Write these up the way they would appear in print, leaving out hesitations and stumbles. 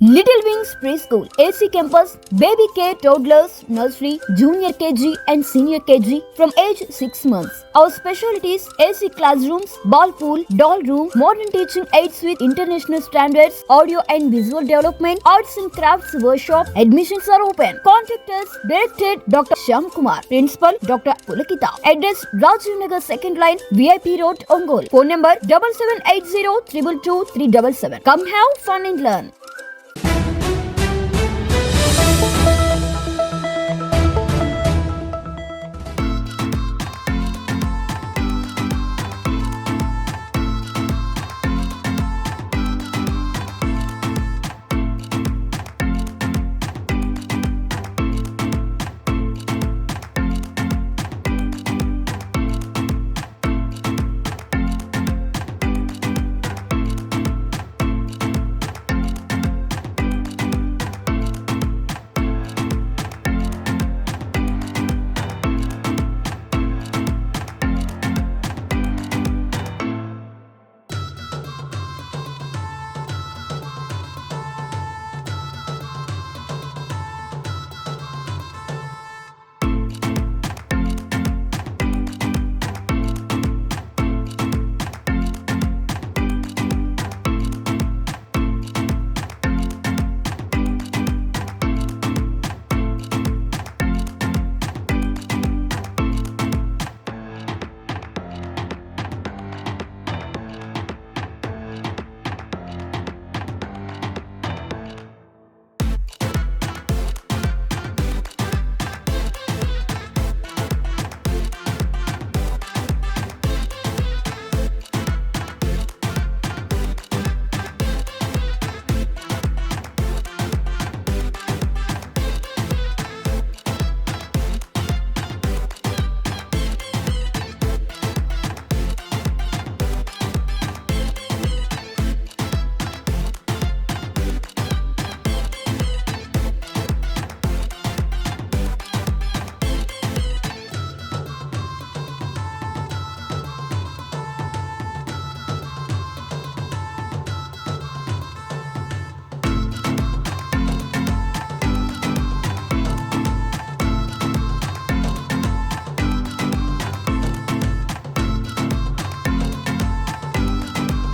Little Wings Preschool, AC Campus, Baby Care, Toddlers, Nursery, Junior KG and Senior KG from age 6 months. Our specialties: AC classrooms, ball pool, doll room, modern teaching aids with international standards, audio and visual development, arts and crafts workshop. Admissions are open. Contact us. Directed Dr. Shyam Kumar. Principal Dr. Pulakita. Address: Rajiv Nagar 2nd line, VIP Road, Ongole. Phone number 7780 222 377. Come have fun and learn.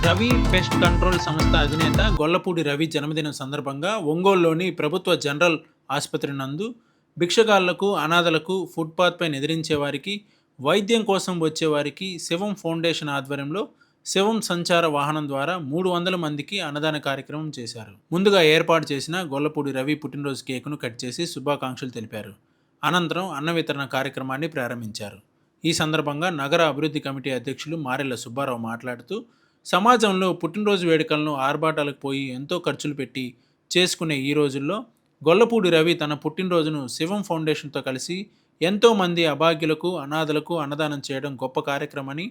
Ravi pest control సంస్థ అధినేత గొల్లపూడి రవి జన్మదినం సందర్భంగా ఒంగోలులోని ప్రభుత్వ general ఆసుపత్రి నందు భిక్షగాళ్లకు, అనాథలకు, ఫుట్పాత్పై నిద్రించే వారికి, వైద్యం కోసం వచ్చేవారికి శివం ఫౌండేషన్ ఆధ్వర్యంలో శివం సంచార వాహనం ద్వారా 300 మందికి అన్నదాన కార్యక్రమం చేశారు. ముందుగా ఏర్పాటు చేసిన గొల్లపూడి రవి పుట్టినరోజు కేకును కట్ చేసి శుభాకాంక్షలు తెలిపారు. అనంతరం అన్న వితరణ కార్యక్రమాన్ని ప్రారంభించారు. ఈ సందర్భంగా నగర అభివృద్ధి కమిటీ అధ్యక్షులు మారెళ్ల సుబ్బారావు మాట్లాడుతూ, సమాజంలో పుట్టినరోజు వేడుకలను ఆర్భాటాలకు పోయి ఎంతో ఖర్చులు పెట్టి చేసుకునే ఈ రోజుల్లో గొల్లపూడి రవి తన పుట్టినరోజును శివం ఫౌండేషన్తో కలిసి ఎంతోమంది అభాగ్యులకు, అనాథలకు అన్నదానం చేయడం గొప్ప కార్యక్రమని,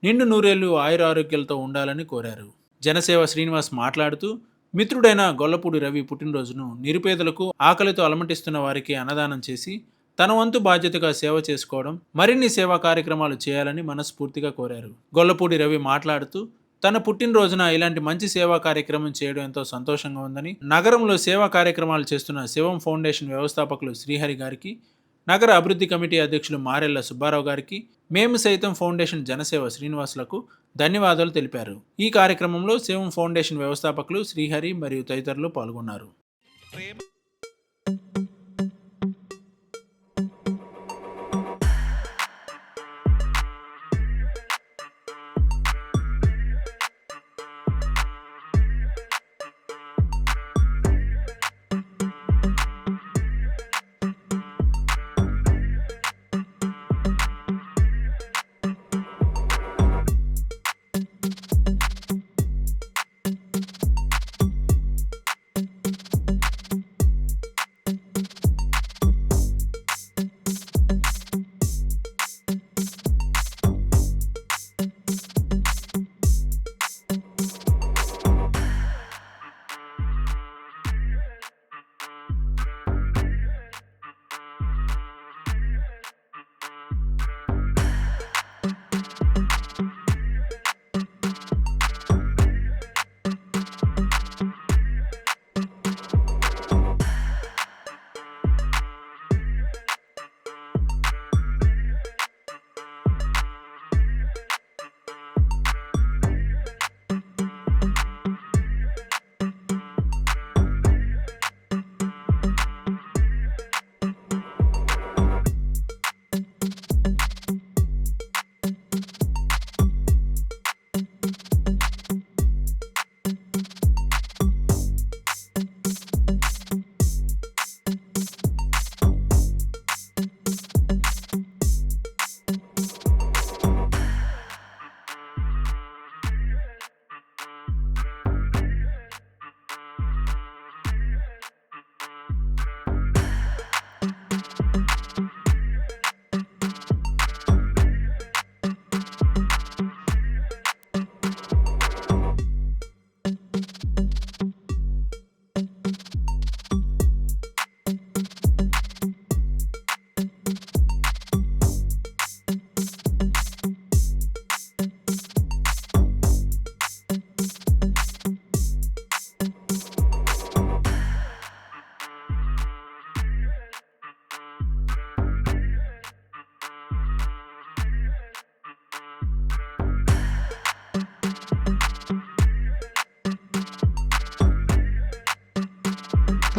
నిండు నూరేళ్లు ఆయురారోగ్యాలతో ఉండాలని కోరారు. జనసేవ శ్రీనివాస్ మాట్లాడుతూ, మిత్రుడైన గొల్లపూడి రవి పుట్టినరోజును నిరుపేదలకు, ఆకలితో అలమటిస్తున్న వారికి అన్నదానం చేసి తన వంతు బాధ్యతగా సేవ చేసుకోవడం, మరిన్ని సేవా కార్యక్రమాలు చేయాలని మనస్ఫూర్తిగా కోరారు. గొల్లపూడి రవి మాట్లాడుతూ, తన పుట్టినరోజున ఇలాంటి మంచి సేవా కార్యక్రమం చేయడం ఎంతో సంతోషంగా ఉందని, నగరంలో సేవా కార్యక్రమాలు చేస్తున్న శివం ఫౌండేషన్ వ్యవస్థాపకులు శ్రీహరి గారికి, నగర అభివృద్ధి కమిటీ అధ్యక్షులు మారెళ్ల సుబ్బారావు గారికి, మేము సైతం ఫౌండేషన్ జనసేవ శ్రీనివాసులకు ధన్యవాదాలు తెలిపారు. ఈ కార్యక్రమంలో శివం ఫౌండేషన్ వ్యవస్థాపకులు శ్రీహరి మరియు తదితరులు పాల్గొన్నారు.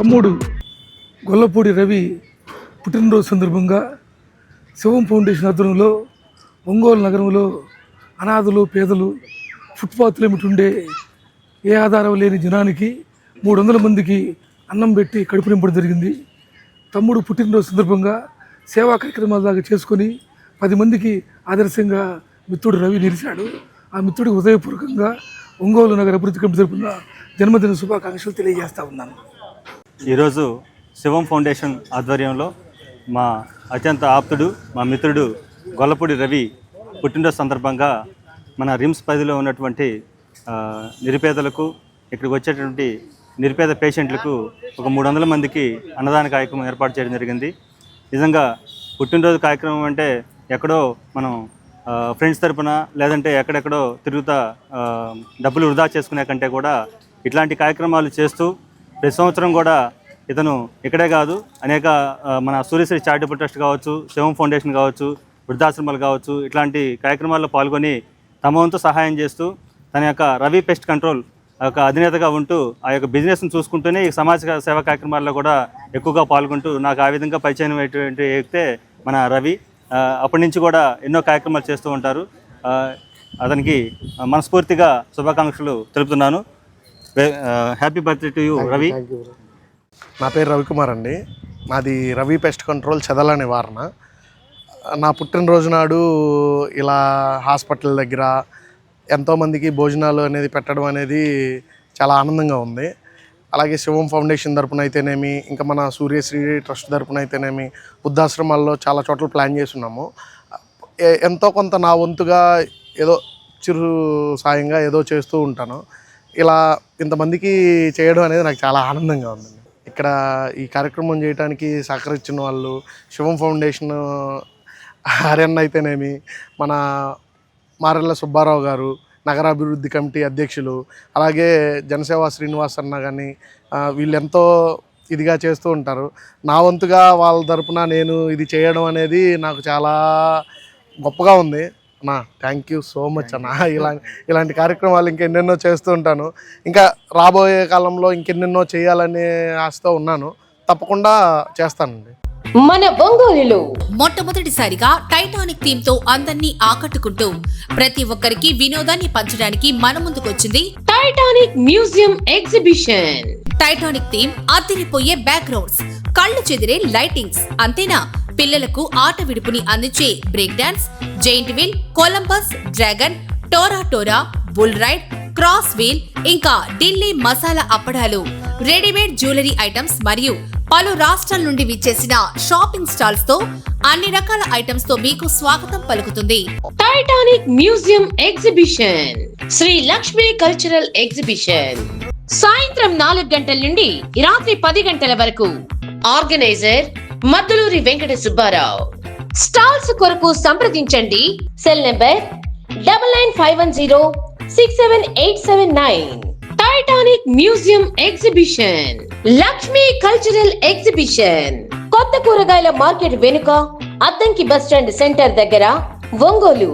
తమ్ముడు గొల్లపూడి రవి పుట్టినరోజు సందర్భంగా శివం ఫౌండేషన్ ఆధ్వర్యంలో ఒంగోలు నగరంలో అనాథలు పేదలు ఫుట్పాత్లు ఉండే ఏ ఆధారం లేని జనానికి 300 మందికి అన్నం పెట్టి కడుపు నింపడం జరిగింది. తమ్ముడు పుట్టినరోజు సందర్భంగా సేవా కార్యక్రమాల దాకా చేసుకొని 10 మందికి ఆదర్శంగా మిత్రుడు రవి నిలిచాడు. ఆ మిత్రుడికి హృదయపూర్వకంగా ఒంగోలు నగర అభివృద్ధి కమిటీ తరపున జన్మదిన శుభాకాంక్షలు తెలియజేస్తా ఉన్నాను. ఈరోజు శివం ఫౌండేషన్ ఆధ్వర్యంలో మా అత్యంత ఆప్తుడు మా మిత్రుడు గొల్లపూడి రవి పుట్టినరోజు సందర్భంగా మన రిమ్స్ పరిధిలో ఉన్నటువంటి నిరుపేదలకు ఇక్కడికి వచ్చేటువంటి నిరుపేద పేషెంట్లకు ఒక 300 మందికి అన్నదాన కార్యక్రమం ఏర్పాటు చేయడం జరిగింది. నిజంగా పుట్టినరోజు కార్యక్రమం అంటే ఎక్కడో మనం ఫ్రెండ్స్ తరపున లేదంటే ఎక్కడెక్కడో తిరుగుతా డబ్బులు వృధా చేసుకునే కంటే కూడా ఇట్లాంటి కార్యక్రమాలు చేస్తూ ప్రతి సంవత్సరం కూడా ఇతను ఇక్కడే కాదు అనేక మన సూర్యశ్రీ చారిటబుల్ ట్రస్ట్ కావచ్చు, శివం ఫౌండేషన్ కావచ్చు, వృద్ధాశ్రమాలు కావచ్చు, ఇట్లాంటి కార్యక్రమాల్లో పాల్గొని తమ వంతు సహాయం చేస్తూ తన యొక్క రవి పెస్ట్ కంట్రోల్ ఒక అధినేతగా ఉంటూ ఆ యొక్క బిజినెస్ను చూసుకుంటూనే ఈ సమాజ సేవా కార్యక్రమాల్లో కూడా ఎక్కువగా పాల్గొంటూ నాకు ఆ విధంగా పరిచయం అయ్యేటువంటి వ్యక్తే మన రవి. అప్పటి నుంచి కూడా ఎన్నో కార్యక్రమాలు చేస్తూ ఉంటారు. అతనికి మనస్ఫూర్తిగా శుభాకాంక్షలు తెలుపుతున్నాను. Happy birthday to you Ravi. నా పేరు రవికుమార్ అండి. మాది రవి పెస్ట్ కంట్రోల్ చెదల నివారణ. నా పుట్టినరోజు నాడు ఇలా హాస్పిటల్ దగ్గర ఎంతోమందికి భోజనాలు అనేది పెట్టడం అనేది చాలా ఆనందంగా ఉంది. అలాగే శివం ఫౌండేషన్ తరపున అయితేనేమి, ఇంకా మన సూర్యశ్రీ ట్రస్ట్ తరపున అయితేనేమి, వృద్ధాశ్రమాల్లో చాలా చోట్ల ప్లాన్ చేస్తున్నాము. ఎంతో కొంత నా వంతుగా ఏదో చిరు సాయంగా ఏదో చేస్తూ ఉంటాను. ఇలా ఇంతమందికి చేయడం అనేది నాకు చాలా ఆనందంగా ఉందండి. ఇక్కడ ఈ కార్యక్రమం చేయడానికి సహకరించిన వాళ్ళు శివం ఫౌండేషన్ ఆర్యన్ అయితేనేమి, మన మారెళ్ళ సుబ్బారావు గారు నగరాభివృద్ధి కమిటీ అధ్యక్షులు, అలాగే జనసేవ శ్రీనివాస్ అన్న కానీ వీళ్ళు ఎంతో ఇదిగా చేస్తూ ఉంటారు. నా వంతుగా వాళ్ళ తరపున నేను ఇది చేయడం అనేది నాకు చాలా గొప్పగా ఉంది అన్నా. థ్యాంక్ యూ సో మచ్ అన్న. ఇలాంటి కార్యక్రమాలు ఇంకెన్నెన్నో చేస్తూ ఉంటాను. ఇంకా రాబోయే కాలంలో ఇంకెన్నెన్నో చేయాలనే ఆశతో ఉన్నాను. తప్పకుండా చేస్తానండి. మన ఒంగోలులో మొట్టమొదటిసారిగా టైటానిక్ థీమ్ తో అందరినీ ఆకట్టుకుంటూ ప్రతి ఒక్కరికి వినోదాన్ని పంచడానికి మన ముందుకొచ్చింది Titanic museum exhibition. Titanic theme అదిరిపోయే బ్యాక్గ్రౌండ్స్, కళ్ళు చెదిరే లైటింగ్స్, అంతేనా పిల్లలకు ఆట విడుపుని అందించే break dance, giant wheel, Columbus, dragon, Tora, bull ride, cross wheel, ఇంకా ఢిల్లీ మసాలా అప్పడాలు, రెడీమేడ్ జ్యువెలరీ ఐటమ్స్ మరియు పలు రాష్ట్రాల నుండి విచ్చేసిన షాపింగ్ స్టాల్స్ తో అన్ని రకాల ఐటమ్స్ తో మీకు స్వాగతం పలుకుతుంది Titanic museum exhibition. Shri Lakshmi cultural exhibition సాయంత్రం 4 గంటల నుండి రాత్రి 10 గంటల వరకు. ఆర్గనైజర్ మద్దులూరి వెంకట సుబ్బారావు. స్టాల్స్ కొరకు సంప్రదించండి. Cell number 9951067879. Titanic museum exhibition, Lakshmi cultural exhibition, కొత్త కూరగాయల మార్కెట్ వెనుక, అద్దంకి బస్టాండ్ సెంటర్ దగ్గర, ఒంగోలు.